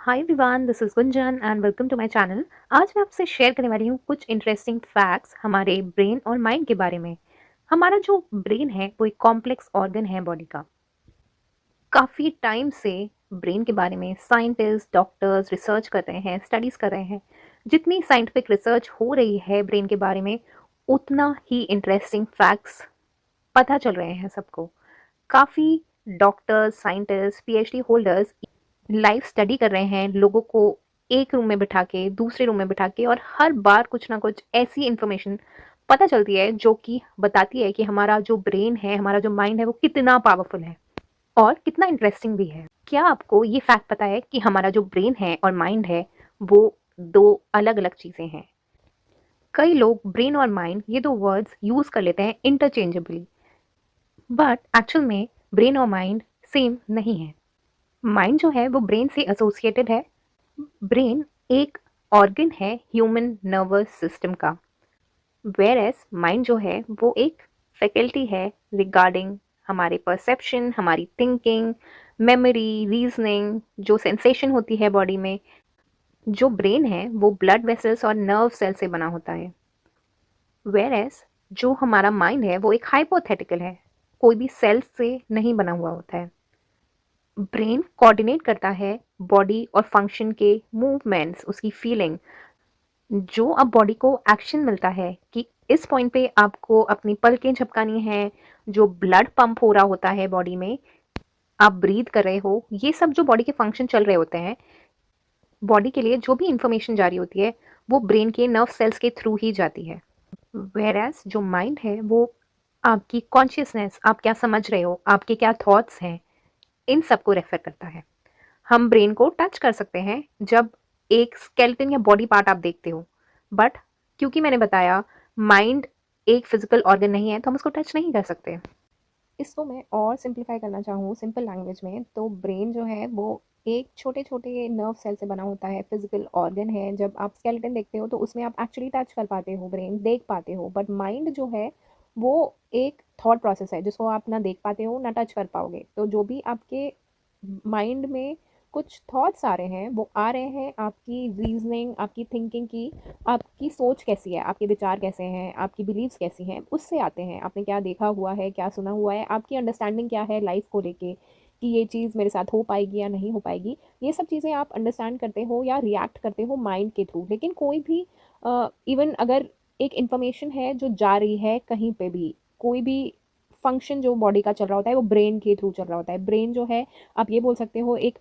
Hi everyone, this is Gunjan and welcome to my channel. आज मैं आपसे शेयर करने वाली हूँ कुछ इंटरेस्टिंग फैक्ट्स हमारे ब्रेन और माइंड के बारे में। हमारा जो ब्रेन है वो एक कॉम्प्लेक्स ऑर्गन है बॉडी का। काफ़ी टाइम से ब्रेन के बारे में साइंटिस्ट डॉक्टर्स रिसर्च कर रहे हैं, स्टडीज़ कर रहे हैं। जितनी साइंटिफिक रिसर्च हो रही है ब्रेन के बारे में, उतना ही इंटरेस्टिंग फैक्ट्स पता चल रहे हैं सबको। काफ़ी doctors, scientist, PhD holders live study कर रहे हैं लोगों को एक रूम में बिठा के, दूसरे रूम में बिठा के, और हर बार कुछ ना कुछ ऐसी इंफॉर्मेशन पता चलती है जो कि बताती है कि हमारा जो ब्रेन है, हमारा जो माइंड है वो कितना पावरफुल है और कितना इंटरेस्टिंग भी है। क्या आपको ये फैक्ट पता है कि हमारा जो ब्रेन है और माइंड है वो दो अलग अलग चीज़ें हैं। कई लोग ब्रेन और माइंड ये दो वर्ड्स यूज़ कर लेते हैं इंटरचेंजेबली, बट एक्चुअल में ब्रेन और माइंड सेम नहीं है। माइंड जो है वो ब्रेन से एसोसिएटेड है। ब्रेन एक ऑर्गन है ह्यूमन नर्वस सिस्टम का, वेयर एज माइंड जो है वो एक फैकल्टी है रिगार्डिंग हमारे परसेप्शन, हमारी थिंकिंग, मेमोरी, रीजनिंग, जो सेंसेशन होती है बॉडी में। जो ब्रेन है वो ब्लड वेसल्स और नर्व सेल से बना होता है, वेयर एज जो हमारा माइंड है वो एक हाइपोथेटिकल है, कोई भी सेल से नहीं बना हुआ होता है। ब्रेन कोऑर्डिनेट करता है बॉडी और फंक्शन के मूवमेंट्स, उसकी फीलिंग। जो अब बॉडी को एक्शन मिलता है कि इस पॉइंट पे आपको अपनी पलकें झपकानी है, जो ब्लड पंप हो रहा होता है बॉडी में, आप ब्रीथ कर रहे हो, ये सब जो बॉडी के फंक्शन चल रहे होते हैं, बॉडी के लिए जो भी इंफॉर्मेशन जारी होती है वो ब्रेन के नर्व सेल्स के थ्रू ही जाती है। वेयर एज जो माइंड है वो आपकी कॉन्शियसनेस, आप क्या समझ रहे हो, आपके क्या थॉट्स हैं, इन सबको रेफर करता है। हम ब्रेन को टच कर सकते हैं जब एक स्केलेटन या बॉडी पार्ट आप देखते हो, बट क्योंकि मैंने बताया माइंड एक फिजिकल ऑर्गन नहीं है तो हम उसको टच नहीं कर सकते। इसको मैं और सिंप्लीफाई करना चाहूँ सिंपल लैंग्वेज में, तो ब्रेन जो है वो एक छोटे छोटे नर्व सेल से बना होता है, फिजिकल ऑर्गन है। जब आप स्केलेटन देखते हो तो उसमें आप एक्चुअली टच कर पाते हो, ब्रेन देख पाते हो, बट माइंड जो है वो एक थॉट प्रोसेस है जिसको आप ना देख पाते हो ना टच कर पाओगे। तो जो भी आपके माइंड में कुछ थॉट्स आ रहे हैं वो आ रहे हैं आपकी रीजनिंग, आपकी थिंकिंग की, आपकी सोच कैसी है, आपके विचार कैसे हैं, आपकी बिलीव्स कैसी हैं, उससे आते हैं। आपने क्या देखा हुआ है, क्या सुना हुआ है, आपकी अंडरस्टैंडिंग क्या है लाइफ को लेके कि ये चीज़ मेरे साथ हो पाएगी या नहीं हो पाएगी। ये सब चीज़ें आप अंडरस्टैंड करते हो या रिएक्ट करते हो माइंड के थ्रू। लेकिन कोई भी इवन अगर एक इंफॉर्मेशन है जो जा रही है कहीं पे भी, कोई भी फंक्शन जो बॉडी का चल रहा होता है वो ब्रेन के थ्रू चल रहा होता है। ब्रेन जो है, आप ये बोल सकते हो, एक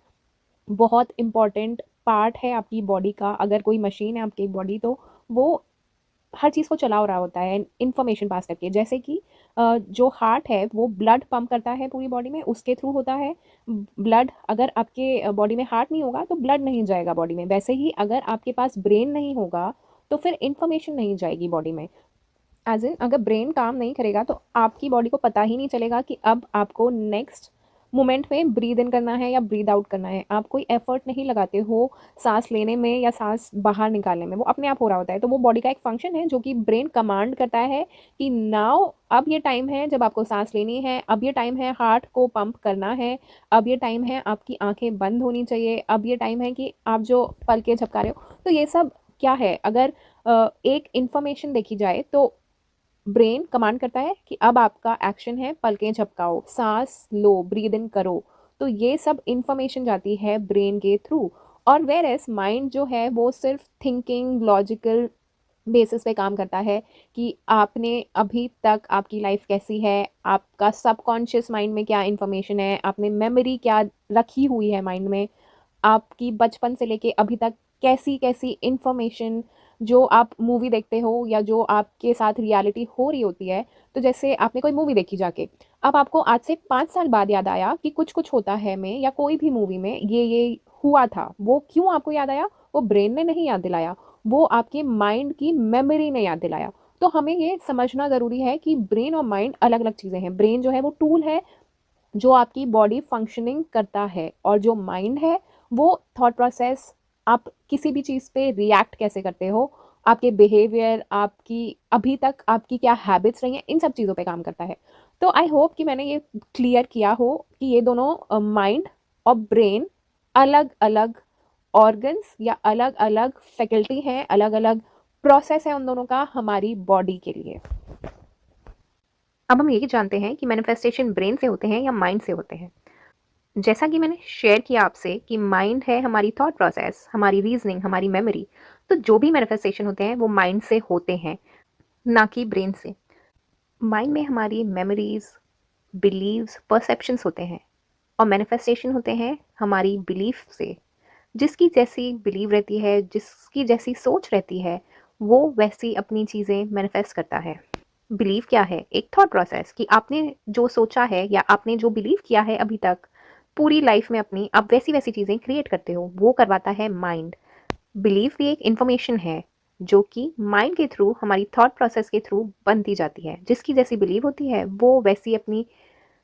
बहुत इम्पॉर्टेंट पार्ट है आपकी बॉडी का। अगर कोई मशीन है आपकी बॉडी, तो वो हर चीज़ को चला रहा होता है इन्फॉर्मेशन पास करके। जैसे कि जो हार्ट है वो ब्लड पंप करता है पूरी बॉडी में, उसके थ्रू होता है ब्लड। अगर आपके बॉडी में हार्ट नहीं होगा तो ब्लड नहीं जाएगा बॉडी में। वैसे ही अगर आपके पास ब्रेन नहीं होगा तो फिर इन्फॉर्मेशन नहीं जाएगी बॉडी में। एज इन अगर ब्रेन काम नहीं करेगा तो आपकी बॉडी को पता ही नहीं चलेगा कि अब आपको नेक्स्ट मोमेंट में ब्रीद इन करना है या ब्रीद आउट करना है। आप कोई एफर्ट नहीं लगाते हो सांस लेने में या सांस बाहर निकालने में, वो अपने आप हो रहा होता है। तो वो बॉडी का एक फंक्शन है जो कि ब्रेन कमांड करता है कि नाउ अब ये टाइम है जब आपको सांस लेनी है, अब ये टाइम है हार्ट को पंप करना है, अब ये टाइम है आपकी आंखें बंद होनी चाहिए, अब ये टाइम है कि आप जो पल के झपका रहे हो। तो ये सब क्या है, अगर एक इंफॉर्मेशन देखी जाए तो ब्रेन कमांड करता है कि अब आपका एक्शन है पलकें झपकाओ, सांस लो, ब्रीद इन करो। तो ये सब इंफॉर्मेशन जाती है ब्रेन के थ्रू। और वेर एज माइंड जो है वो सिर्फ थिंकिंग, लॉजिकल बेसिस पे काम करता है कि आपने अभी तक आपकी लाइफ कैसी है, आपका सबकॉन्शियस माइंड में क्या इंफॉर्मेशन है, आपने मेमोरी क्या रखी हुई है माइंड में, आपकी बचपन से लेके अभी तक कैसी कैसी इंफॉर्मेशन, जो आप मूवी देखते हो या जो आपके साथ रियलिटी हो रही होती है। तो जैसे आपने कोई मूवी देखी जाके, अब आपको आज से 5 साल बाद याद आया कि कुछ कुछ होता है में या कोई भी मूवी में ये हुआ था। वो क्यों आपको याद आया? वो ब्रेन ने नहीं याद दिलाया, वो आपके माइंड की मेमोरी ने याद दिलाया। तो हमें ये समझना ज़रूरी है कि ब्रेन और माइंड अलग अलग चीज़ें हैं। ब्रेन जो है वो टूल है जो आपकी बॉडी फंक्शनिंग करता है, और जो माइंड है वो थॉट प्रोसेस, आप किसी भी चीज़ पे रिएक्ट कैसे करते हो, आपके बिहेवियर, आपकी अभी तक आपकी क्या हैबिट्स रही हैं, इन सब चीज़ों पे काम करता है। तो आई होप कि मैंने ये क्लियर किया हो कि ये दोनों माइंड और ब्रेन अलग अलग ऑर्गन्स या अलग अलग फैकल्टी हैं, अलग अलग प्रोसेस है उन दोनों का हमारी बॉडी के लिए। अब हम ये जानते हैं कि मैनिफेस्टेशन ब्रेन से होते हैं या माइंड से होते हैं। जैसा कि मैंने शेयर किया आपसे कि माइंड है हमारी थॉट प्रोसेस, हमारी रीजनिंग, हमारी मेमोरी। तो जो भी मैनिफेस्टेशन होते हैं वो माइंड से होते हैं, ना कि ब्रेन से। माइंड में हमारी मेमोरीज, बिलीव्स, परसेप्शंस होते हैं, और मैनिफेस्टेशन होते हैं हमारी बिलीफ से। जिसकी जैसी बिलीव रहती है, जिसकी जैसी सोच रहती है, वो वैसी अपनी चीज़ें मैनिफेस्ट करता है। बिलीव क्या है? एक थॉट प्रोसेस कि आपने जो सोचा है या आपने जो बिलीव किया है अभी तक पूरी लाइफ में अपनी, आप वैसी वैसी चीज़ें क्रिएट करते हो, वो करवाता है माइंड। बिलीव भी एक इन्फॉर्मेशन है जो कि माइंड के थ्रू, हमारी थॉट प्रोसेस के थ्रू बनती जाती है। जिसकी जैसी बिलीव होती है वो वैसी अपनी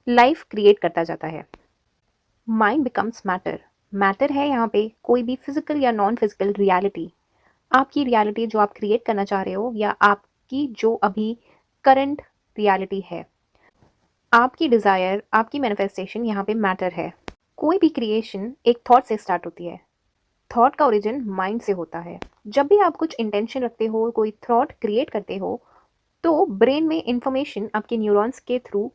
लाइफ क्रिएट करता जाता है। Mind becomes matter. मैटर है यहाँ पे कोई भी फिजिकल या नॉन फिजिकल रियलिटी। आपकी रियलिटी जो आप क्रिएट करना चाह रहे हो, या आपकी जो अभी करंट रियलिटी है, आपकी डिज़ायर, आपकी मैनिफेस्टेशन यहाँ पे मैटर है। कोई भी क्रिएशन एक थॉट से स्टार्ट होती है। थॉट का ओरिजिन माइंड से होता है। जब भी आप कुछ इंटेंशन रखते हो, कोई थॉट क्रिएट करते हो, तो ब्रेन में इंफॉर्मेशन आपके न्यूरॉन्स के थ्रू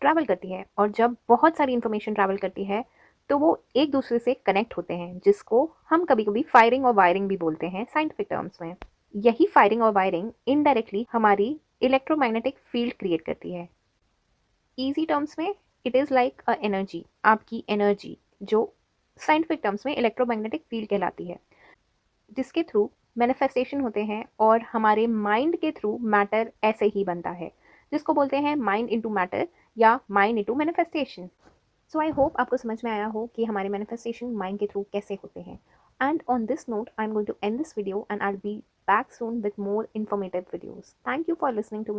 ट्रैवल करती है, और जब बहुत सारी इंफॉर्मेशन ट्रैवल करती है तो वो एक दूसरे से कनेक्ट होते हैं, जिसको हम कभी कभी फायरिंग और वायरिंग भी बोलते हैं साइंटिफिक टर्म्स में। यही फायरिंग और वायरिंग इनडायरेक्टली हमारी इलेक्ट्रोमैग्नेटिक फील्ड क्रिएट करती है। ईजी टर्म्स में it is like a energy. आपकी एनर्जी जो साइंटिफिक टर्म्स में इलेक्ट्रोमैग्नेटिक फील्ड कहलाती है, जिसके थ्रू मैनिफेस्टेशन होते हैं, और हमारे माइंड के थ्रू मैटर ऐसे ही बनता है, जिसको बोलते हैं माइंड इनटू मैटर या mind into manifestation. So I hope आपको समझ में आया हो कि हमारे मैनिफेस्टेशन माइंड के थ्रू कैसे होते हैं। And on this note I am going to end this video, and I will be back soon with more informative videos. Thank you for listening to me.